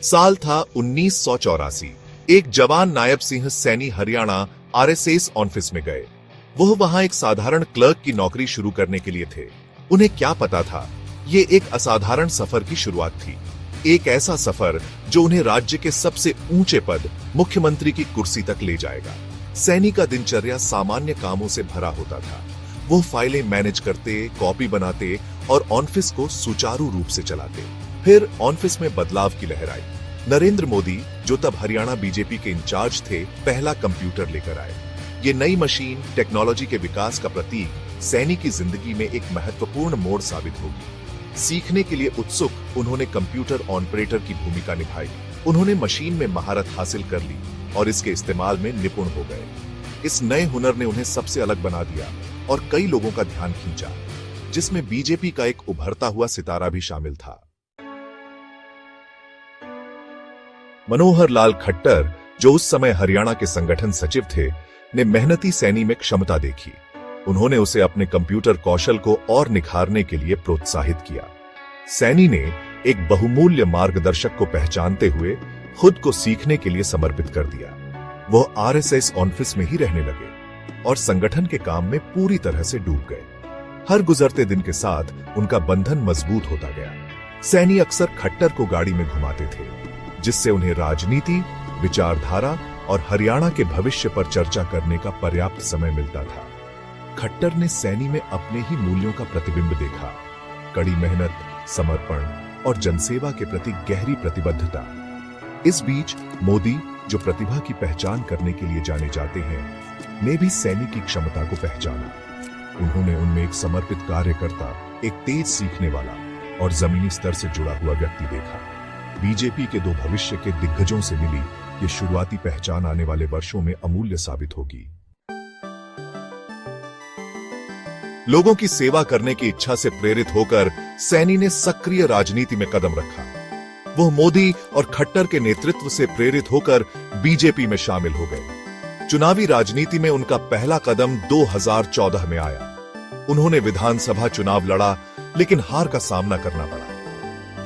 साल था 1984। एक जवान नायब सिंह सैनी हरियाणा आरएसएस ऑफिस में गए। वह वहां एक साधारण क्लर्क की नौकरी शुरू करने के लिए थे। उन्हें क्या पता था, ये एक असाधारण सफर की शुरुआत थी। एक ऐसा सफर जो उन्हें राज्य के सबसे ऊंचे पद मुख्यमंत्री की कुर्सी तक ले जाएगा। सैनी का दिनचर्या सामान्य कामों से भरा होता था। वो फाइलें मैनेज करते, कॉपी बनाते और ऑफिस को सुचारू रूप से चलाते। फिर ऑफिस में बदलाव की लहर आई। नरेंद्र मोदी, जो तब हरियाणा बीजेपी के इंचार्ज थे, पहला कंप्यूटर लेकर आए। ये नई मशीन टेक्नोलॉजी के विकास का प्रतीक सैनी की जिंदगी में एक महत्वपूर्ण मोड़ साबित होगी। सीखने के लिए उत्सुक उन्होंने कंप्यूटर ऑपरेटर की भूमिका निभाई। उन्होंने मशीन में महारत हासिल कर ली और इसके इस्तेमाल में निपुण हो गए। इस नए हुनर ने उन्हें सबसे अलग बना दिया और कई लोगों का ध्यान खींचा, जिसमें बीजेपी का एक उभरता हुआ सितारा भी शामिल था। मनोहर लाल खट्टर, जो उस समय हरियाणा के संगठन सचिव थे, ने मेहनती सैनी में क्षमता देखी। उन्होंने उसे अपने कंप्यूटर कौशल को और निखारने के लिए प्रोत्साहित किया। सैनी ने एक बहुमूल्य मार्गदर्शक को पहचानते हुए खुद को सीखने के लिए समर्पित कर दिया। वह आरएसएस ऑफिस में ही रहने लगे और संगठन के काम में पूरी तरह से डूब गए। हर गुजरते दिन के साथ उनका बंधन मजबूत होता गया। सैनी अक्सर खट्टर को गाड़ी में घुमाते थे, जिससे उन्हें राजनीति, विचारधारा और हरियाणा के भविष्य पर चर्चा करने का पर्याप्त समय मिलता था। खट्टर ने सैनी में अपने ही मूल्यों का प्रतिबिंब देखा। कड़ी मेहनत, समर्पण और जनसेवा के प्रति गहरी प्रतिबद्धता। इस बीच मोदी, जो प्रतिभा की पहचान करने के लिए जाने जाते हैं, ने भी सैनी की क्षमता को पहचाना। उन्होंने उनमें एक समर्पित कार्यकर्ता, एक तेज सीखने वाला और जमीनी स्तर से जुड़ा हुआ व्यक्ति देखा। बीजेपी के दो भविष्य के दिग्गजों से मिली ये शुरुआती पहचान आने वाले वर्षों में अमूल्य साबित होगी। लोगों की सेवा करने की इच्छा से प्रेरित होकर सैनी ने सक्रिय राजनीति में कदम रखा। वह मोदी और खट्टर के नेतृत्व से प्रेरित होकर बीजेपी में शामिल हो गए। चुनावी राजनीति में उनका पहला कदम 2014 में आया। उन्होंने विधानसभा चुनाव लड़ा, लेकिन हार का सामना करना पड़ा।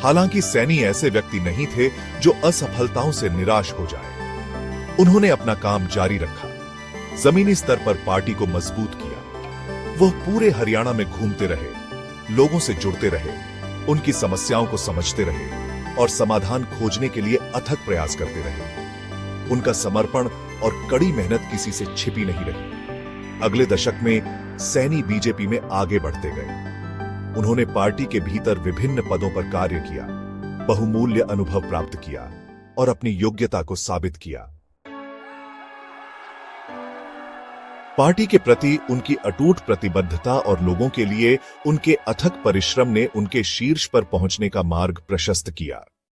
हालांकि सैनी ऐसे व्यक्ति नहीं थे जो असफलताओं से निराश हो जाए। उन्होंने अपना काम जारी रखा, जमीनी स्तर पर पार्टी को मजबूत किया। वह पूरे हरियाणा में घूमते रहे, लोगों से जुड़ते रहे, उनकी समस्याओं को समझते रहे और समाधान खोजने के लिए अथक प्रयास करते रहे। उनका समर्पण और कड़ी मेहनत किसी से छिपी नहीं रही। अगले दशक में सैनी बीजेपी में आगे बढ़ते गए। उन्होंने पार्टी के भीतर विभिन्न पदों पर कार्य किया, बहुमूल्य अनुभव प्राप्त किया और अपनी योग्यता को साबित किया। पार्टी के प्रति उनकी अटूट प्रतिबद्धता और लोगों के लिए उनके अथक परिश्रम ने उनके शीर्ष पर पहुंचने का मार्ग प्रशस्त किया।